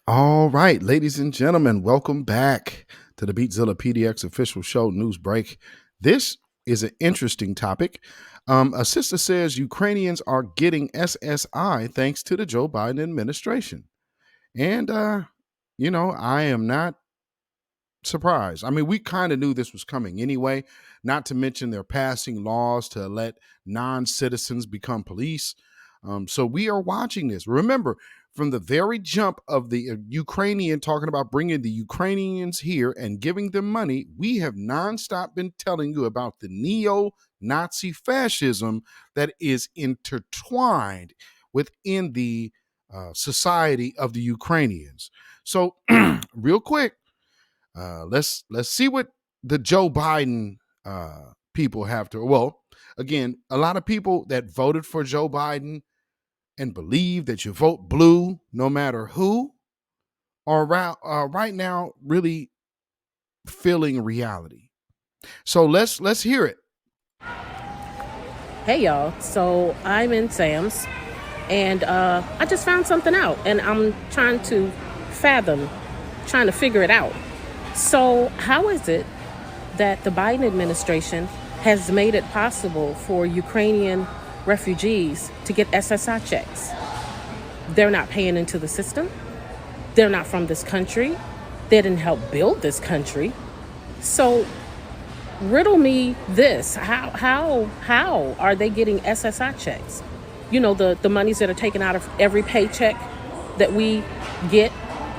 All right, ladies and gentlemen, welcome back to the Beatzilla PDX official show news break. This is an interesting topic. A sister says Ukrainians are getting SSI thanks to the Joe Biden administration. And, I am not surprised. I mean, we kind of knew this was coming anyway, not to mention they're passing laws to let non citizens become police. So we are watching this. Remember, from the very jump of the Ukrainian talking about bringing the Ukrainians here and giving them money, we have nonstop been telling you about the neo Nazi fascism that is intertwined within the society of the Ukrainians. So, real quick, let's see what the Joe Biden people have to. Well, again, a lot of people that voted for Joe Biden and believe that you vote blue no matter who are right now really feeling reality. So let's hear it. Hey y'all, so I'm in Sam's and I just found something out and I'm trying to figure it out. So, how is it that the Biden administration has made it possible for Ukrainian refugees to get SSI checks? They're not paying into the system, they're not from this country, they didn't help build this country. So, riddle me this. How are they getting SSI checks? You know, the monies that are taken out of every paycheck that we get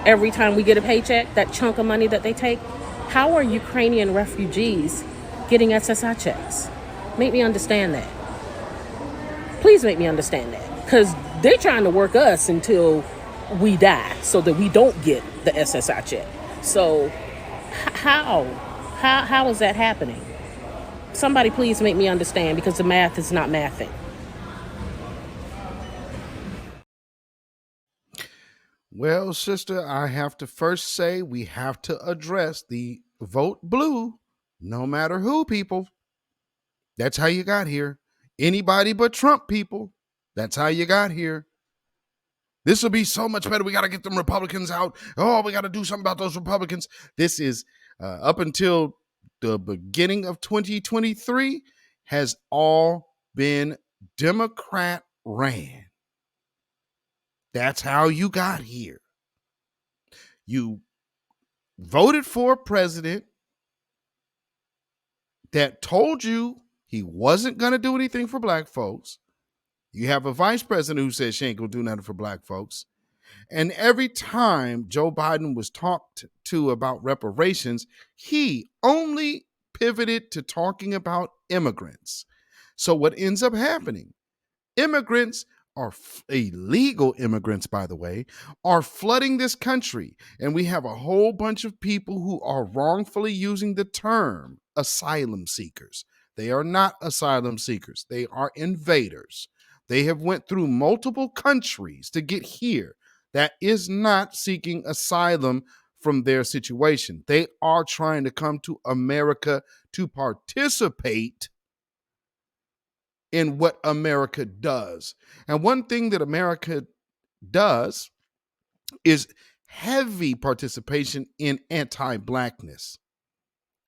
every time we get a paycheck, that chunk of money that they take. How are Ukrainian refugees getting SSI checks? Make me understand that. Please make me understand that. Because they're trying to work us until we die so that we don't get the SSI check. So how? How is that happening? Somebody please make me understand because the math is not mathing. Well, sister, I have to first say we have to address the vote blue no matter who, people. That's how you got here. Anybody but Trump, people. That's how you got here. This will be so much better. We got to get them Republicans out. Oh, we got to do something about those Republicans. This is up until the beginning of 2023 has all been Democrat ran. That's how you got here. You voted for a president that told you he wasn't going to do anything for black folks. You have a vice president who says she ain't going to do nothing for black folks. And every time Joe Biden was talked to about reparations, he only pivoted to talking about immigrants. So what ends up happening? Immigrants are illegal immigrants, by the way, are flooding this country. And we have a whole bunch of people who are wrongfully using the term asylum seekers. They are not asylum seekers. They are invaders. They have went through multiple countries to get here. That is not seeking asylum from their situation. They are trying to come to America to participate in what America does. And one thing that America does is heavy participation in anti-blackness,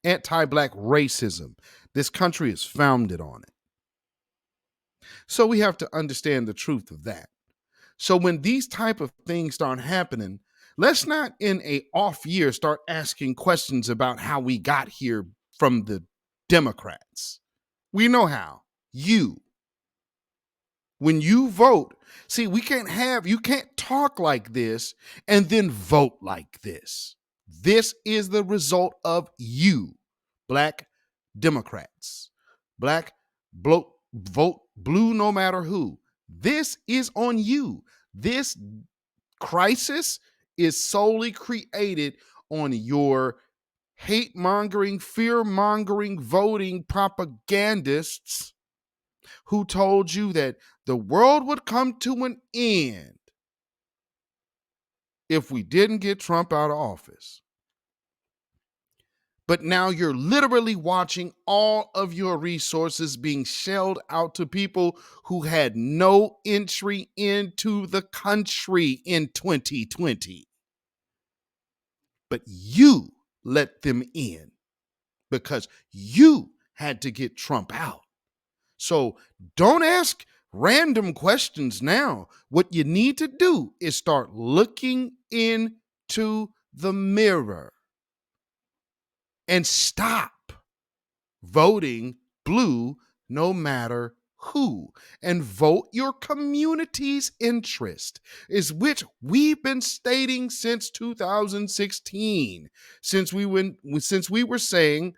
anti-black racism. This country is founded on it. So we have to understand the truth of that. So when these type of things start happening, let's not in a off year start asking questions about how we got here from the Democrats. We know how. When you vote, see, you can't talk like this and then vote like this. This is the result of you, black Democrats, vote blue no matter who. This is on you. This crisis is solely created on your hate mongering, fear mongering, voting propagandists who told you that the world would come to an end if we didn't get Trump out of office. But now you're literally watching all of your resources being shelled out to people who had no entry into the country in 2020. but you let them in because you had to get Trump out. So don't ask random questions now. What you need to do is start looking into the mirror and stop voting blue no matter who, and vote your community's interest, is which we've been stating since 2016, since we were saying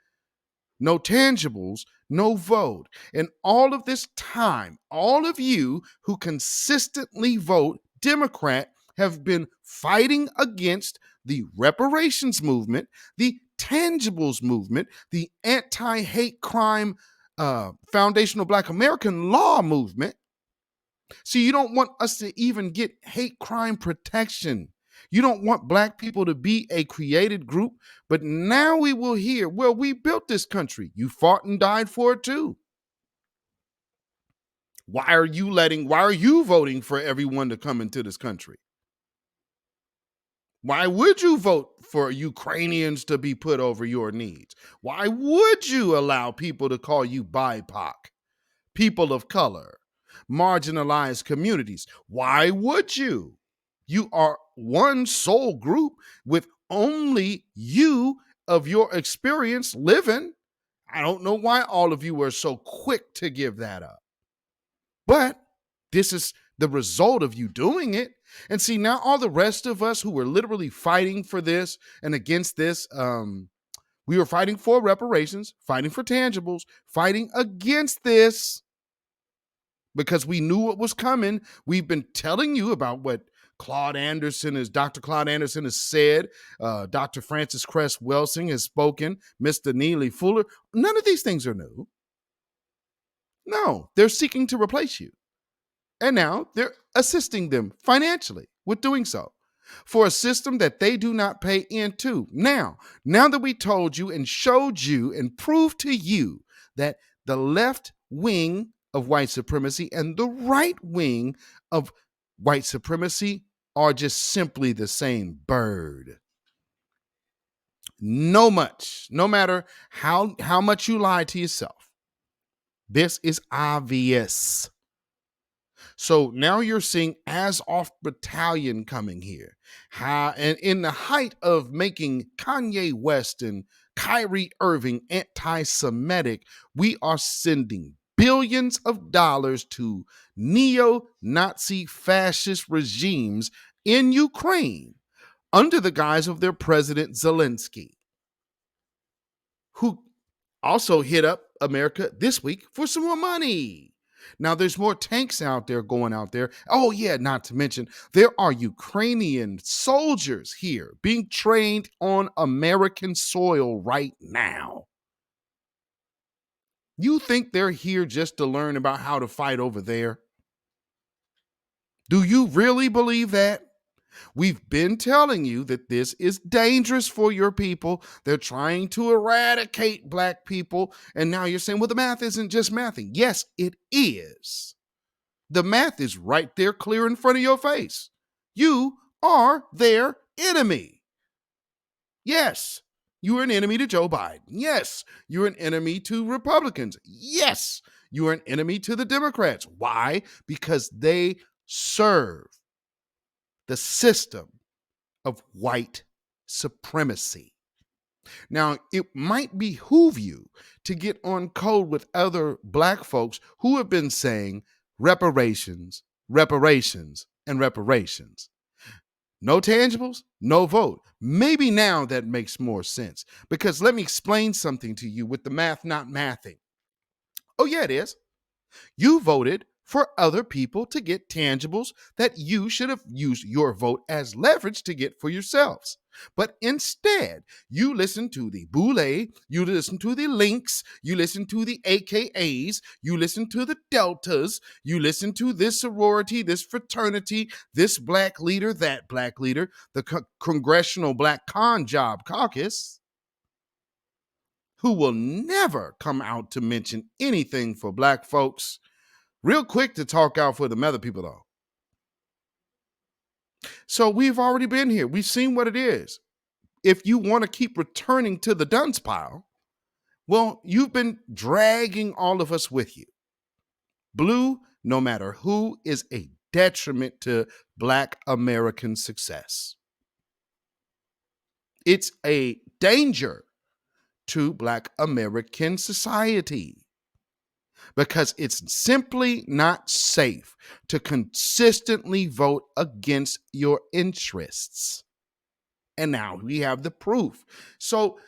no tangibles, no vote. And all of this time, all of you who consistently vote Democrat have been fighting against the reparations movement, the tangibles movement, the anti-hate crime foundational Black American law movement. See, you don't want us to even get hate crime protection. You don't want Black people to be a created group, but now we will hear, well, we built this country. You fought and died for it too. Why are you voting for everyone to come into this country? Why would you vote for Ukrainians to be put over your needs? Why would you allow people to call you BIPOC, people of color, marginalized communities? Why would you? You are one sole group with only you of your experience living. I don't know why all of you are so quick to give that up. But this is the result of you doing it. And see, now all the rest of us who were literally fighting for this and against this, we were fighting for reparations, fighting for tangibles, fighting against this because we knew what was coming. We've been telling you about what Dr. Claude Anderson has said, Dr. Francis Cress Welsing has spoken, Mr. Neely Fuller. None of these things are new. No, they're seeking to replace you. And now they're assisting them financially with doing so for a system that they do not pay into. Now that we told you and showed you and proved to you that the left wing of white supremacy and the right wing of white supremacy are just simply the same bird. No matter how much you lie to yourself, this is obvious. So now you're seeing Azov Battalion coming here. And in the height of making Kanye West and Kyrie Irving anti-Semitic, we are sending billions of dollars to neo-Nazi fascist regimes in Ukraine under the guise of their president Zelensky, who also hit up America this week for some more money. Now, there's more tanks out there going out there. Oh, yeah, not to mention, there are Ukrainian soldiers here being trained on American soil right now. You think they're here just to learn about how to fight over there? Do you really believe that? We've been telling you that this is dangerous for your people. They're trying to eradicate Black people. And now you're saying, well, the math isn't just mathing. Yes, it is. The math is right there, clear in front of your face. You are their enemy. Yes, you are an enemy to Joe Biden. Yes, you're an enemy to Republicans. Yes, you are an enemy to the Democrats. Why? Because they serve the system of white supremacy. Now, it might behoove you to get on code with other Black folks who have been saying reparations, reparations, and reparations. No tangibles, no vote. Maybe now that makes more sense, because let me explain something to you with the math not mathing. Oh, yeah, it is. You voted for other people to get tangibles that you should have used your vote as leverage to get for yourselves. But instead, you listen to the Boule, you listen to the Links, you listen to the AKAs, you listen to the Deltas, you listen to this sorority, this fraternity, this Black leader, that Black leader, the Congressional Black Con Job Caucus, who will never come out to mention anything for Black folks. Real quick to talk out for the other people, though. So we've already been here. We've seen what it is. if you want to keep returning to the dunce pile, well, you've been dragging all of us with you. Blue, no matter who, is a detriment to Black American success. It's a danger to Black American society because it's simply not safe to consistently vote against your interests. And now we have the proof. So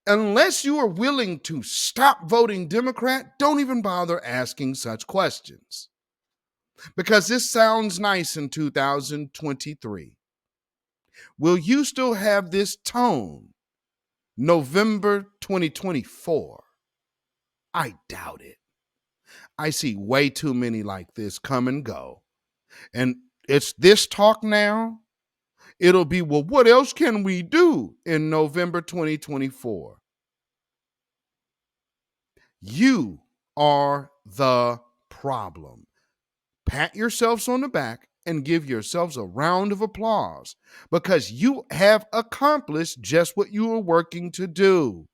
unless you are willing to stop voting Democrat, don't even bother asking such questions. Because this sounds nice in 2023. Will you still have this tone November 2024? I doubt it. I see way too many like this come and go. And it's this talk now. It'll be, well, what else can we do in November 2024? You are the problem. Pat yourselves on the back and give yourselves a round of applause because you have accomplished just what you were working to do.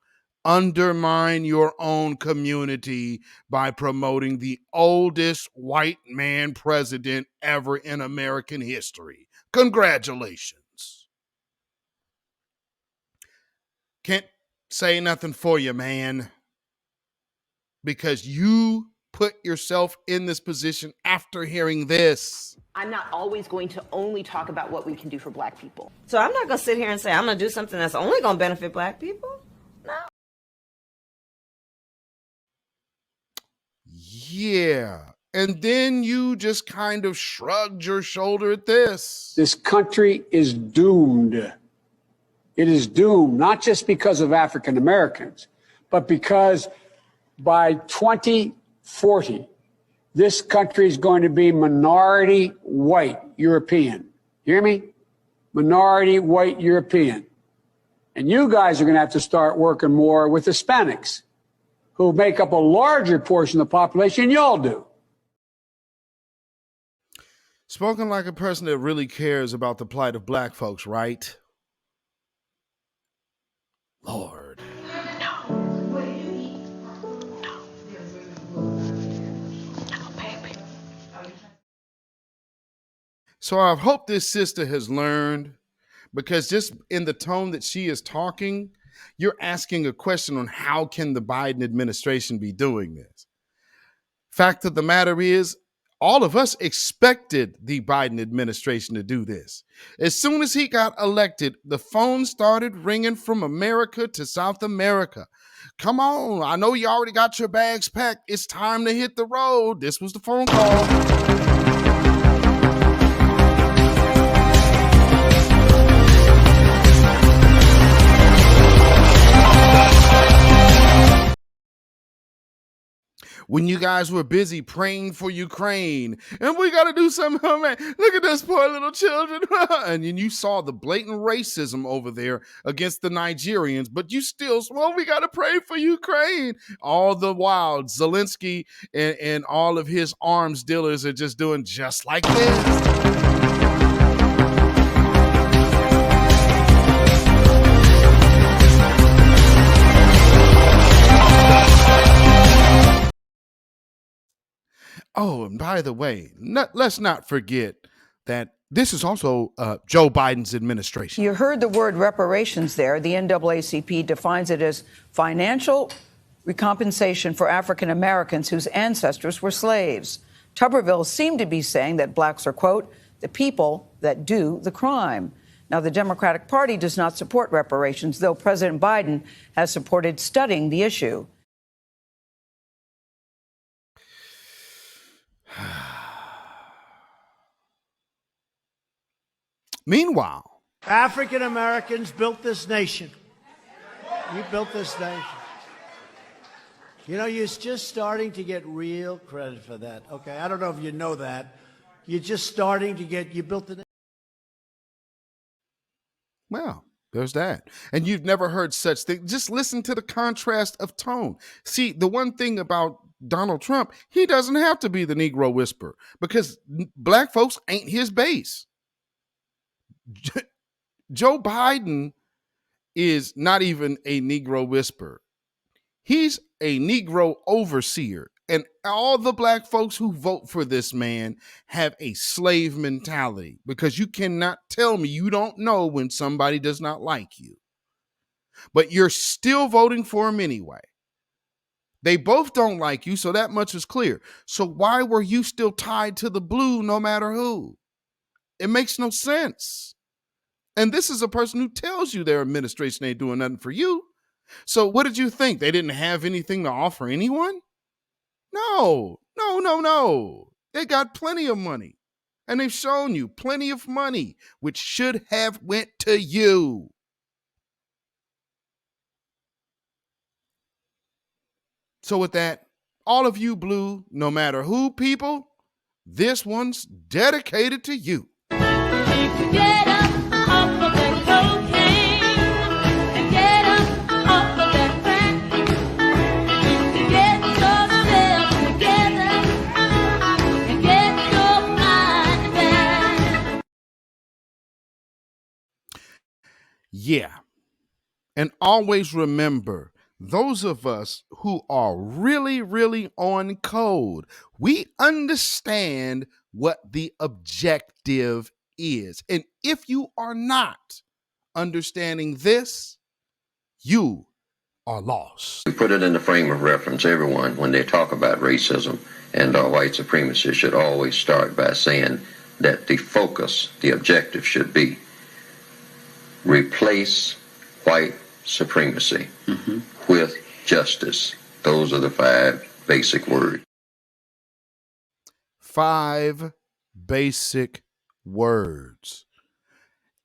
Undermine your own community by promoting the oldest white man president ever in American history. Congratulations. Can't say nothing for you, man, because you put yourself in this position after hearing this. I'm not always going to only talk about what we can do for Black people. So I'm not going to sit here and say I'm going to do something that's only going to benefit Black people. No. Yeah. And then you just kind of shrugged your shoulder at this. This country is doomed. It is doomed, not just because of African Americans, but because by 2040, this country is going to be minority white European. You hear me? Minority white European. And you guys are going to have to start working more with Hispanics, who make up a larger portion of the population than y'all do. Spoken like a person that really cares about the plight of Black folks, right? Lord. So I hope this sister has learned, because just in the tone that she is talking, you're asking a question on how can the Biden administration be doing this? Fact of the matter is, all of us expected the Biden administration to do this. As soon as he got elected, the phone started ringing from America to South America. Come on, I know you already got your bags packed. It's time to hit the road. This was the phone call. When you guys were busy praying for Ukraine, and we got to do something, oh man, look at those poor little children. And then you saw the blatant racism over there against the Nigerians, but you still, well, we got to pray for Ukraine. All the while, Zelensky and all of his arms dealers are just doing just like this. Oh, and by the way, let's not forget that this is also Joe Biden's administration. You heard the word reparations there. The NAACP defines it as financial recompensation for African Americans whose ancestors were slaves. Tuberville seemed to be saying that blacks are, quote, the people that do the crime. Now, the Democratic Party does not support reparations, though President Biden has supported studying the issue. Meanwhile, African Americans built this nation. You built this nation. You know, you're just starting to get real credit for that. Okay, I don't know if you know that. You're just starting to get, you built the nation. Well, there's that. And you've never heard such thing. Just listen to the contrast of tone. See, the one thing about Donald Trump, he doesn't have to be the Negro whisperer because black folks ain't his base. Joe Biden is not even a Negro whisperer. He's a Negro overseer. And all the black folks who vote for this man have a slave mentality, because you cannot tell me you don't know when somebody does not like you. But you're still voting for him anyway. They both don't like you, so that much is clear. So why were you still tied to the blue no matter who? It makes no sense. And this is a person who tells you their administration ain't doing nothing for you. So what did you think? They didn't have anything to offer anyone? No. They got plenty of money. And they've shown you plenty of money, which should have went to you. So with that, all of you blue, no matter who people, this one's dedicated to you. Get up off of that cocaine and get up off of that crack. Get yourself together and get your mind back. Yeah. And always remember, those of us who are really, really on code, we understand what the objective is. And if you are not understanding this, you are lost. We put it in the frame of reference. Everyone, when they talk about racism and white supremacy, should always start by saying that the focus, the objective should be replace white supremacy with justice. Those are the 5 basic words. 5 basic words.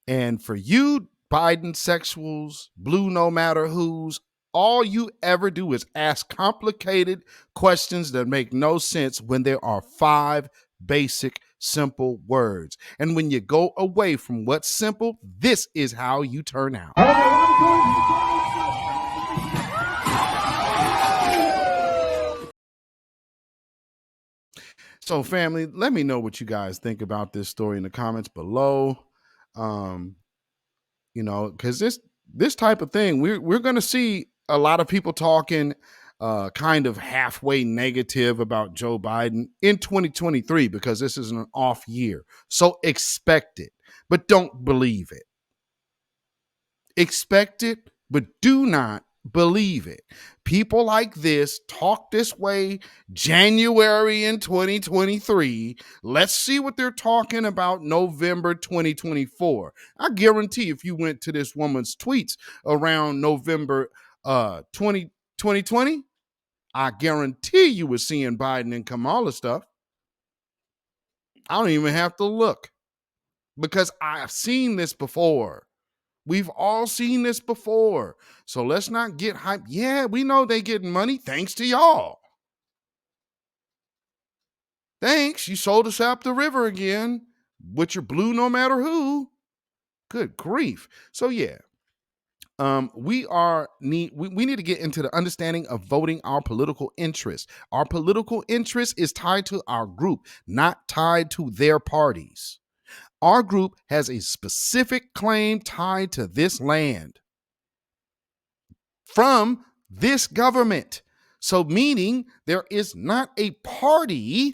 And for you Biden sexuals, blue no matter who's, all you ever do is ask complicated questions that make no sense when there are 5 basic simple words. And when you go away from what's simple, this is how you turn out. So family, let me know what you guys think about this story in the comments below. Because this type of thing, we're going to see a lot of people talking kind of halfway negative about Joe Biden in 2023, because this is an off year. So expect it, but don't believe it. Expect it, but do not believe it. People like this talk this way January in 2023. Let's see what they're talking about November 2024. I guarantee if you went to this woman's tweets around November 2020, I guarantee you were seeing Biden and Kamala stuff. I don't even have to look, because I've seen this before. We've all seen this before. So let's not get hyped. Yeah, we know they getting money thanks to y'all. Thanks. You sold us up the river again with your blue no matter who. Good grief. So yeah, we need to get into the understanding of voting our political interest. Our political interest is tied to our group, not tied to their parties. Our group has a specific claim tied to this land from this government. So meaning there is not a party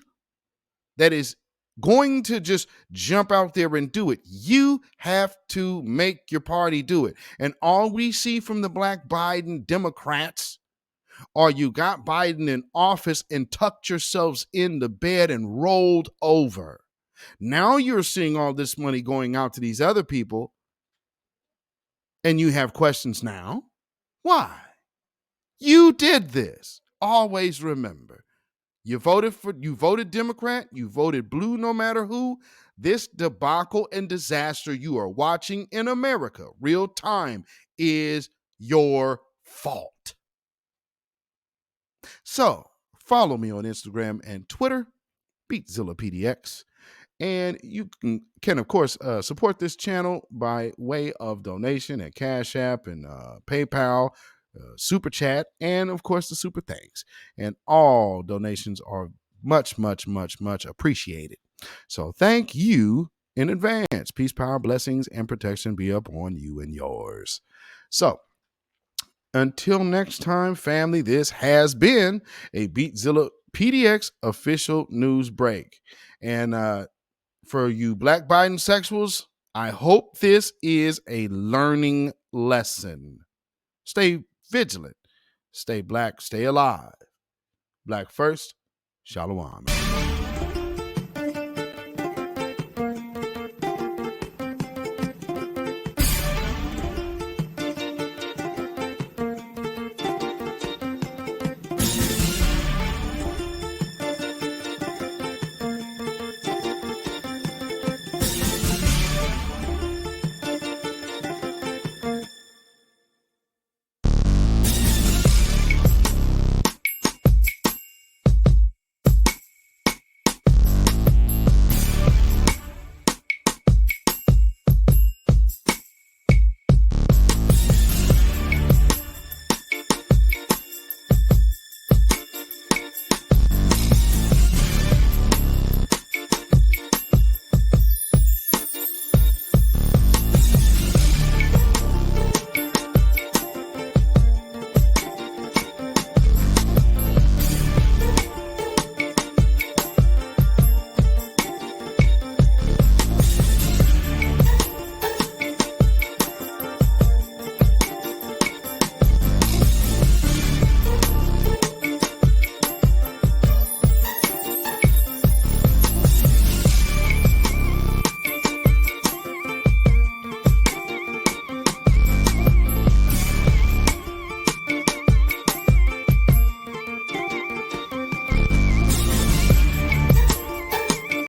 that is going to just jump out there and do it. You have to make your party do it. And all we see from the Black Biden Democrats are you got Biden in office and tucked yourselves in the bed and rolled over. Now you're seeing all this money going out to these other people, and you have questions now. Why? You did this. Always remember, you voted Democrat, you voted blue no matter who. This debacle and disaster you are watching in America, real time, is your fault. So follow me on Instagram and Twitter, BeatZillaPDX. And you can of course, support this channel by way of donation at Cash App and PayPal, Super Chat, and of course the Super Thanks. And all donations are much, much, much, much appreciated. So thank you in advance. Peace, power, blessings, and protection be upon you and yours. So until next time, family, this has been a Beatzilla PDX official news break. And for you Black Biden sexuals, I hope this is a learning lesson. Stay vigilant, stay black, stay alive. Black first, shalom.